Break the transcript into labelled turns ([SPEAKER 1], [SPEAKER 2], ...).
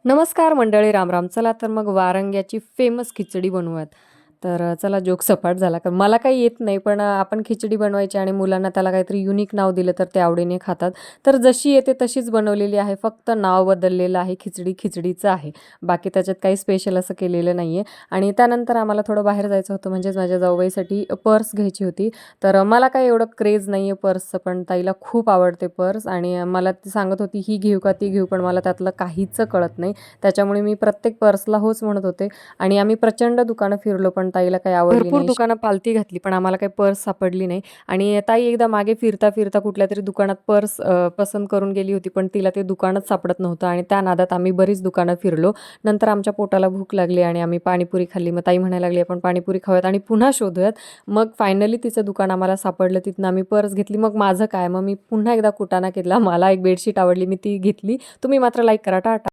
[SPEAKER 1] नमस्कार मंडळी, राम राम. चला तर मग वारंग्याची फेमस खिचडी बनवूयात. तर चला जोक सपाट झाला. कारण मला काही येत नाही, पण आपण खिचडी बनवायची आणि मुलांना त्याला काहीतरी युनिक नाव दिलं तर ते आवडीने खातात. तर जशी येते तशीच बनवलेली आहे. फक्त नाव बदललेलं आहे. खिचडी खिचडीचं आहे. बाकी त्याच्यात काही स्पेशल असं केलेलं नाही आहे. आणि त्यानंतर आम्हाला थोडं बाहेर जायचं होतं. म्हणजेच माझ्या जाऊबाईसाठी पर्स घ्यायची होती. तर मला काही एवढं क्रेज नाही आहे पर्सचं, पण ताईला खूप आवडते पर्स आणि मला ती सांगत होती, "ही घेऊ का ती घेऊ?" पण मला त्यातलं काहीच कळत नाही. त्याच्यामुळे मी प्रत्येक पर्सला होच म्हणत होते आणि आम्ही प्रचंड दुकानं फिरलो, पण ताईला काही आवडली भरपूर नाही. दुकानं पालती घातली, पण आम्हाला काही पर्स सापडली नाही. आणि ताई एकदा मागे फिरता-फिरता कुठल्यातरी दुकानात पर्स पसंत करून गेली होती, पण तिला ते दुकानच सापडत नव्हतं आणि त्या नादात आम्ही बरीच दुकानं फिरलो. नंतर आमच्या पोटाला भूक लागली आणि आम्ही पाणीपुरी खाल्ली. मग ताई म्हणायला लागली, "आपण पाणीपुरी खाऊयात आणि पुन्हा शोधूयात." मग फायनली तिचं दुकान आम्हाला सापडलं. तिथनं आम्ही पर्स घेतली. मग माझं काय, मग मी पुन्हा एकदा कुटाणा केला. मला एक बेडशीट आवडली, मी ती घेतली. तुम्ही मात्र लाईक करा. टाटा.